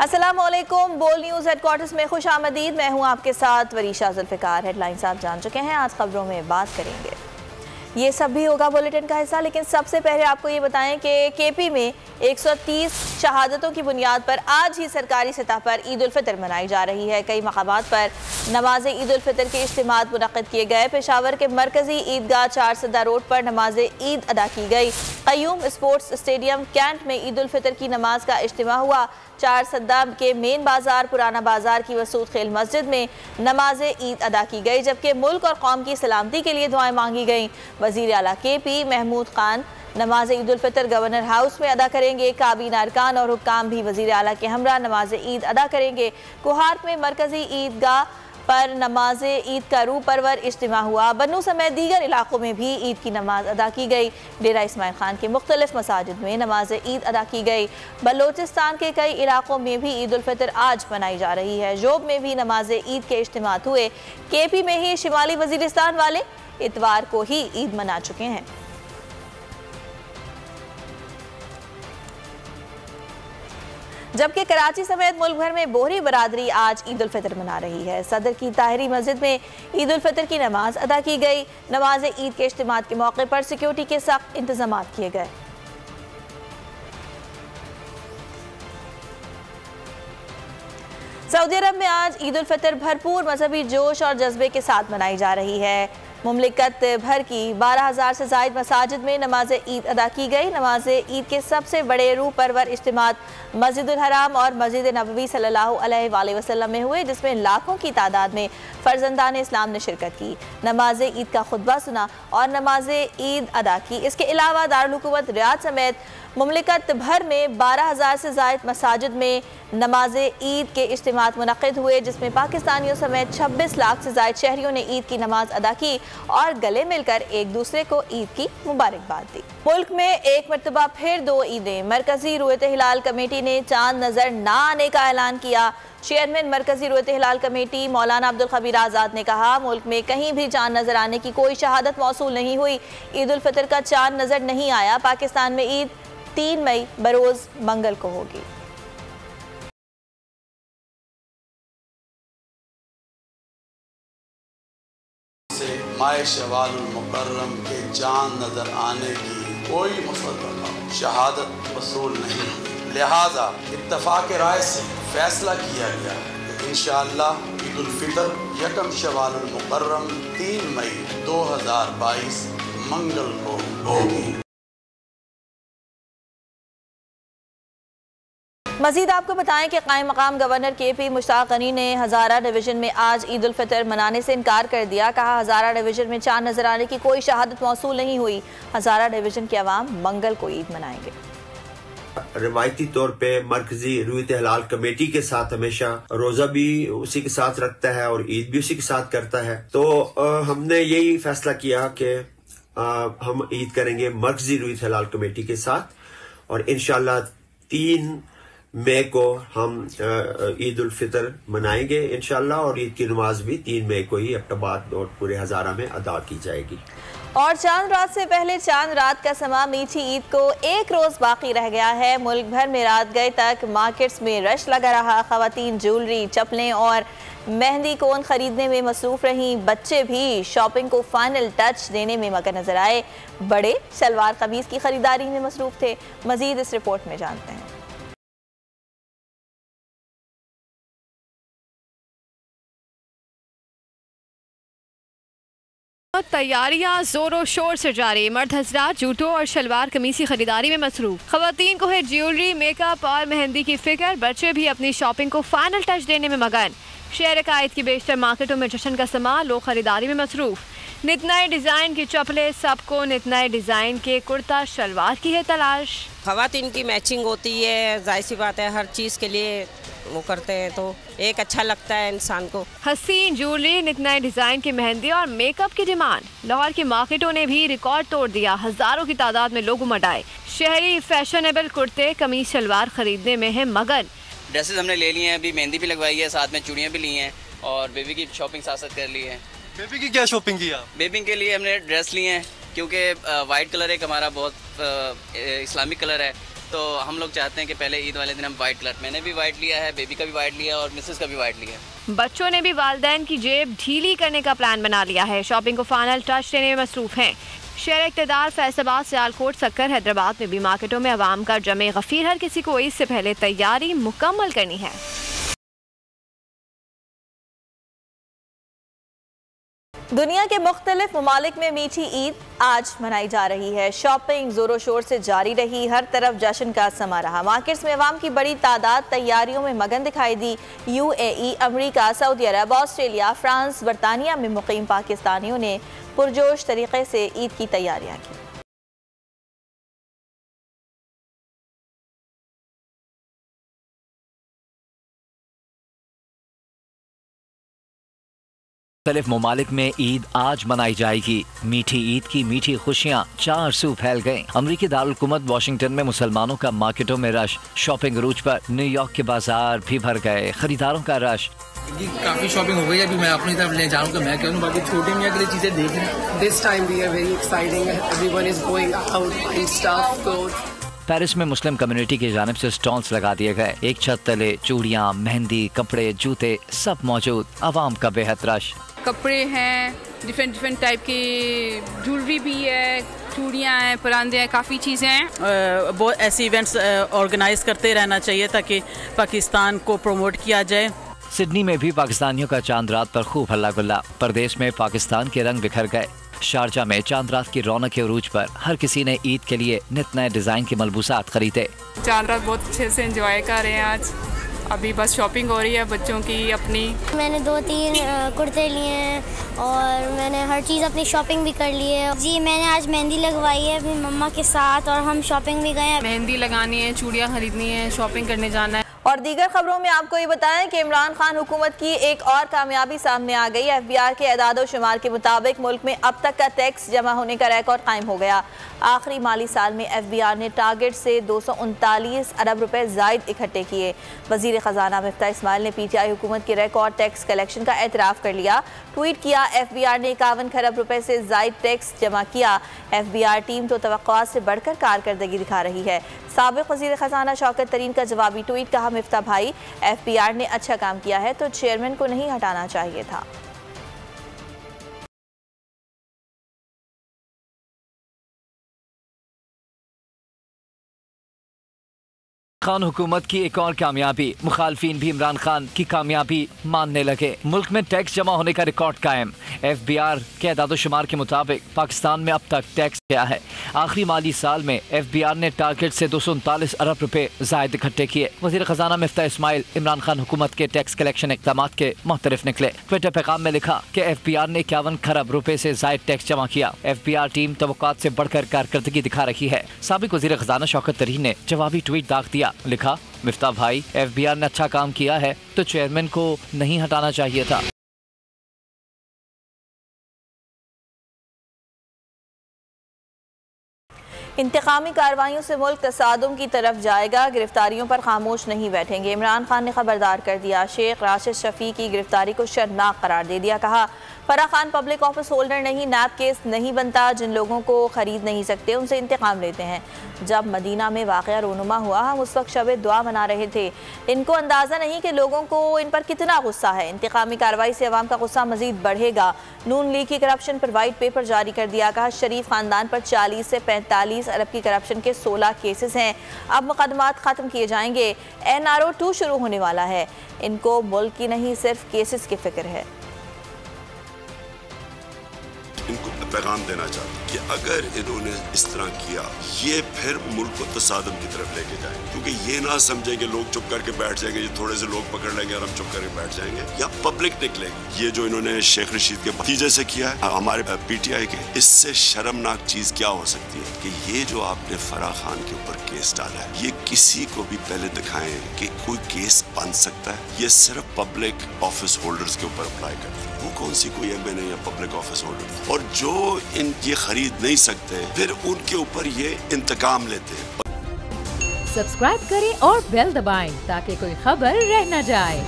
अस्सलामुअलैकुम। बोल news headquarters में खुश आमदीद। मैं हूँ आपके साथ वरीशा जुल्फ़िकार। हेडलाइंस आप जान चुके हैं, आज खबरों में बात करेंगे। ये सब भी होगा बुलेटिन का हिस्सा, लेकिन सबसे पहले आपको ये बताएं कि केपी में 130 शहादतों की बुनियाद पर आज ही सरकारी सतह पर ईद उल फितर मनाई जा रही है। कई मकामात पर नमाज ईद उल फितर के इज्तिमात मुनक़्क़िद किए गए। पेशावर के मरकजी ईदगाह चारसदा रोड पर नमाज ईद अदा की गई। क़य्यूम स्पोर्ट्स स्टेडियम कैंट में ईद उल फितर की नमाज का इज्तिमा हुआ। चारसदा के मेन बाजार पुराना बाजार की वसूद खेल मस्जिद में नमाज ईद अदा की गई, जबकि मुल्क और कौम की सलामती के लिए दुआएं मांगी गईं। वज़ीर आला KP महमूद खान नमाज ईद उल फितर गवर्नर हाउस में अदा करेंगे। काबीना अरकान और हुक्काम भी वज़ीर आला के हमरा नमाज ईद अदा करेंगे। कोहार्क में मरकजी ईदगाह पर नमाज ईद का रूह परवर इज्तिमा हुआ। बन्नू समेत दीगर इलाकों में भी ईद की नमाज अदा की गई। डेरा इस्माइल खान के मुख्तलिफ मसाजिद में नमाज ईद अदा की गई। बलोचिस्तान के कई इलाकों में भी ईद उल फितर आज मनाई जा रही है। जोब में भी नमाज ईद के इज्तिमात हुए। KP में ही शिमाली वजीरिस्तान वाले इतवार को ही ईद मना चुके हैं। जबकि कराची समेत मुल्क भर में बोहरी बरादरी आज ईद उल फितर मना रही है। सदर की ताहिरी मस्जिद में ईद उल फितर की नमाज अदा की गई। नमाज ईद के इज्तिमात के मौके पर सिक्योरिटी के सख्त इंतजाम किए गए। सऊदी अरब में आज ईद उल फितर भरपूर मजहबी जोश और जज्बे के साथ मनाई जा रही है। मुमलिकत भर की 12,000 से ज़ायद मसाजिद में नमाज ईद अदा की गई। नमाज ईद के सबसे बड़े रूह परवर इज्तिमात मस्जिदुल हराम और मस्जिद नबवी सल्लल्लाहु अलैहि वसल्लम में हुए, जिसमें लाखों की तादाद में फर्जंदान इस्लाम ने शिरकत की, नमाज ईद का खुतबा सुना और नमाज ईद अदा की। इसके अलावा दारुल हुकूमत रियाद समेत मुमलिकत भर में 12,000 से ज़ायद मसाजिद में नमाज ईद के इज्तिमात मुनक़्क़िद हुए, जिसमें पाकिस्तानियों समेत 26 लाख से ज़ायद शहरियों ने ईद की नमाज अदा की और गले मिलकर एक दूसरे को ईद की मुबारकबाद दी। मुल्क में एक मरतबा फिर 2 ईदें। मरकजी रुयत हिलाल कमेटी ने चांद नजर ना आने का ऐलान किया। चेयरमैन मरकजी रुयत हिलाल कमेटी मौलाना अब्दुल खबीर आज़ाद ने कहा, मुल्क में कहीं भी चांद नजर आने की कोई शहादत मौसूल नहीं हुई। ईद उल फितर का चांद नजर नहीं आया। पाकिस्तान में ईद 3 मई बरोज मंगल को होगी। माह शवाल मुकर्रम के चांद नजर आने की कोई मुसद्दक़ा शहादत वसूल नहीं, लिहाजा इत्तफाक राय से फैसला किया गया कि इंशाअल्लाह ईद उल फितर 1 शवाल मुकर्रम 3 मई 2022 मंगल को होगी। मजीद आपको बताएं कि कायम मकाम गवर्नर KP मुश्ताक गनी ने हज़ारा डिवीज़न में आज ईद उल फितर मनाने से इनकार कर दिया। कहा, हज़ारा डिवीज़न में चांद नजर आने की कोई शहादत मौसूल नहीं हुई। हज़ारा डिवीज़न के अवाम मंगल को ईद मनाएंगे। रिवायती तौर पे मरकजी रुयत हिलाल कमेटी के साथ हमेशा रोजा भी उसी के साथ रखता है और ईद भी उसी के साथ करता है। तो हमने यही फैसला किया कि हम ईद करेंगे मरकजी रुयत हिलाल कमेटी के साथ और इंशाअल्लाह 3 मई को हम ईद उल फितर मनाएंगे इंशाअल्लाह, और ईद की नमाज भी 3 मई को ही अब्टाबाद और पूरे हज़ारा में अदा की जाएगी। और चांद रात से पहले चांद रात का समा मीठी ईद को एक रोज बाकी रह गया है। मुल्क भर में रात गए तक मार्केट्स में रश लगा रहा। खवातीन ज्वेलरी, चप्पलें और मेहंदी कोन खरीदने में मसरूफ रहीं। बच्चे भी शॉपिंग को फाइनल टच देने में मगन नजर आए। बड़े सलवार कमीज की खरीदारी में मसरूफ थे। मजीद इस रिपोर्ट में जानते हैं। तैयारियां जोरों शोर से जारी। मर्द हजरात जूतों और शलवार कमीज की खरीदारी में मसरूफ। खवातीन को है ज्वेलरी, मेकअप और मेहंदी की फिक्र। बच्चे भी अपनी शॉपिंग को फाइनल टच देने में मगन। शहर कायद की बेशतर मार्केटों में जश्न का समा, लोग खरीदारी में मसरूफ। नित नए डिजाइन की चप्पलें, सबको नित नए डिजाइन के कुर्ता शलवार की है तलाश। खवातीन की मैचिंग होती है, जाहिर सी बात है, हर चीज़ के लिए वो करते हैं तो एक अच्छा लगता है इंसान को। हसीन ज्वेलरी, नित नए डिजाइन की मेहंदी और मेकअप की डिमांड। लाहौर की मार्केटों ने भी रिकॉर्ड तोड़ दिया। हजारों की तादाद में लोग उमड़ आए। शहरी फैशनेबल कुर्ते, कमीज, शलवार खरीदने में है मगन। ड्रेसेस हमने ले लिए हैं, अभी मेहंदी भी लगवाई है, साथ में चूड़ियाँ भी ली हैं और बेबी की शॉपिंग साथ साथ कर ली है। बेबी की क्या शॉपिंग किया? बेबी के लिए हमने ड्रेस लिए हैं क्योंकि वाइट कलर एक हमारा बहुत इस्लामिक कलर है तो हम लोग चाहते हैं कि पहले ईद वाले दिन हम वाइट कलर, मैंने भी वाइट लिया है, बेबी का भी वाइट लिया और मिसेस का भी वाइट लिया है। बच्चों ने भी वालिदैन की जेब ढीली करने का प्लान बना लिया है, शॉपिंग को फाइनल टच देने में मसरूफ हैं। शहर इक़्तिदार, फैसलाबाद, सियालकोट, सक्कर, हैदराबाद में भी मार्केटों में अवाम का जमे गफीर, हर किसी को ईद से पहले तैयारी मुकम्मल करनी है। दुनिया के मुख्तलिफ ममालिक में मीठी ईद आज मनाई जा रही है। शॉपिंग जोरों शोर से जारी रही, हर तरफ जश्न का समा रहा। मार्केट्स में अवाम की बड़ी तादाद तैयारियों में मगन दिखाई दी। UAE, अमरीका, सऊदी अरब, ऑस्ट्रेलिया, फ्रांस, बरतानिया में मुकीम पाकिस्तानियों ने पुरजोश तरीके से ईद की तैयारियां की। मुख्तलिफ ममालिक में ईद आज मनाई जाएगी। मीठी ईद की मीठी खुशियाँ चार सू फैल गयी। अमरीकी दारुलकुमत वाशिंगटन में मुसलमानों का मार्केटों में रश, शॉपिंग अरूज पर। न्यूयॉर्क के बाजार भी भर गए, खरीदारों का रश। काफी शॉपिंग हो गई है, अभी मैं अपनी तरफ ले जाऊंगा, मैं कहूँ बाकी छोटी मियाँ के लिए चीजें देख रहे हैं। This time we are very exciting. Everyone is going out buying stuff, clothes. Paris में मुस्लिम कम्युनिटी की जानिब से स्टॉल्स लगा दिए गए। एक छत तले चूड़ियाँ, मेहंदी, कपड़े, जूते सब मौजूद। आवाम का बेहद रश। कपड़े हैं, डिफरेंट टाइप की ज्वेलरी भी है, चूड़ियाँ हैं, परांदे हैं, काफ़ी चीज़ें हैं। बहुत ऐसे इवेंट्स ऑर्गेनाइज करते रहना चाहिए ताकि पाकिस्तान को प्रमोट किया जाए। सिडनी में भी पाकिस्तानियों का चांद रात पर खूब हल्ला गुल्ला। प्रदेश में पाकिस्तान के रंग बिखर गए। शारजा में चांद रात की रौनक के उरूज पर हर किसी ने ईद के लिए नित नए डिजाइन के मलबूसात खरीदे। चांद रात बहुत अच्छे से एंजॉय कर रहे हैं आज। अभी बस शॉपिंग हो रही है बच्चों की अपनी। मैंने 2-3 कुर्ते लिए हैं और मैंने हर चीज़ अपनी शॉपिंग भी कर ली है। जी मैंने आज मेहंदी लगवाई है अपनी मम्मा के साथ और हम शॉपिंग भी गए हैं। मेहंदी लगानी है, चूड़ियाँ खरीदनी है, शॉपिंग करने जाना है। और दीगर खबरों में आपको ये बताएं कि इमरान खान हुकूमत की एक और कामयाबी सामने आ गई। FBR के एदाद शुमार के मुताबिक मुल्क में अब तक का टैक्स जमा होने का रिकॉर्ड कायम हो गया। आखिरी माली साल में FBR ने टारगेट से 239 अरब रुपए जायद इकट्ठे किए। वजीर खजाना मिफ्ता इस्माइल ने PTI हुकूमत के रिकॉर्ड टैक्स कलेक्शन का एतराफ़ कर लिया। ट्वीट किया, FBR ने 51 खरब रुपए से जायद टैक्स जमा किया। FBR टीम तो तवक्कुआत से बढ़कर कारकर्दगी दिखा रही है। साबिक वजीर खजाना शौकत तरीन का जवाबी ट्वीट, कहा मिफ्ता भाई FBR ने अच्छा काम किया है तो चेयरमैन को नहीं हटाना चाहिए था। खान हुकूमत की एक और कामयाबी, मुखालफीन भी इमरान खान की कामयाबी मानने लगे। मुल्क में टैक्स जमा होने का रिकॉर्ड कायम। FBR के एदाद-ओ-शुमार के मुताबिक पाकिस्तान में अब तक टैक्स किया है। आखिरी माली साल में FBR ने टारगेट से 239 अरब रुपए जायद इकट्ठे किए। वजीर खजाना मिफ्ता इस्माइल इमरान खान हुकूमत के टैक्स कलेक्शन इक़दाम के मुख्तलिफ निकले। ट्विटर पैगाम में लिखा कि FBR ने 51 खरब रुपए से जायद टैक्स जमा किया। FBR टीम तवक्कुआत से बढ़कर कारकर्दगी दिखा रही है। साबिक वजीर खजाना शौकत तरीन ने जवाबी ट्वीट दाग दिया, लिखा, मिफ्ता भाई FBR ने अच्छा काम किया है तो चेयरमैन को नहीं हटाना चाहिए था। इंतकामी कार्रवाइयों से मुल्क तसादुम की तरफ जाएगा, गिरफ्तारियों पर खामोश नहीं बैठेंगे। इमरान खान ने खबरदार कर दिया। शेख राशिद शफी की गिरफ्तारी को शर्मनाक करार दे दिया। कहा, Farah Khan public office holder नहीं, नैब केस नहीं बनता। जिन लोगों को खरीद नहीं सकते उनसे इंतकाम लेते हैं। जब मदीना में वाक़या रोनुमा हुआ हम उस वक्त शब दुआ मना रहे थे। इनको अंदाज़ा नहीं कि लोगों को इन पर कितना गुस्सा है। इंतकामी कार्रवाई से अवाम का गुस्सा मजीद बढ़ेगा। नून लीग की करप्शन पर वाइट पेपर जारी कर दिया। कहा, शरीफ खानदान पर 40 से 45 अरब की करप्शन के 16 केसेस हैं। अब मुकदमात ख़त्म किए जाएंगे। NRO 2 शुरू होने वाला है। इनको मुल्क की नहीं सिर्फ केसेस की फिक्र है। इनको पैगाम देना चाहता कि अगर इन्होंने इस तरह किया, ये फिर मुल्क को तसादम की तरफ लेके जाएंगे। क्योंकि ये ना समझे कि लोग चुप करके बैठ जाएंगे, ये थोड़े से लोग पकड़ लेंगे और हम चुप करके बैठ जाएंगे, या पब्लिक निकलेगी। ये जो इन्होंने शेख रशीद के भतीजे से किया है, हमारे PTI के, इससे शर्मनाक चीज क्या हो सकती है कि ये जो आपने फराह खान के ऊपर केस डाला है, ये किसी को भी पहले दिखाएं कि कोई केस बन सकता है। ये सिर्फ पब्लिक ऑफिस होल्डर्स के ऊपर अप्लाई करते हैं। वो कौन सी कोई MNA या पब्लिक ऑफिस होल्डर, और जो ये खरीद नहीं सकते फिर उनके ऊपर ये इंतकाम लेते हैं। सब्सक्राइब करें और बेल दबाएं ताकि कोई खबर रह न जाए।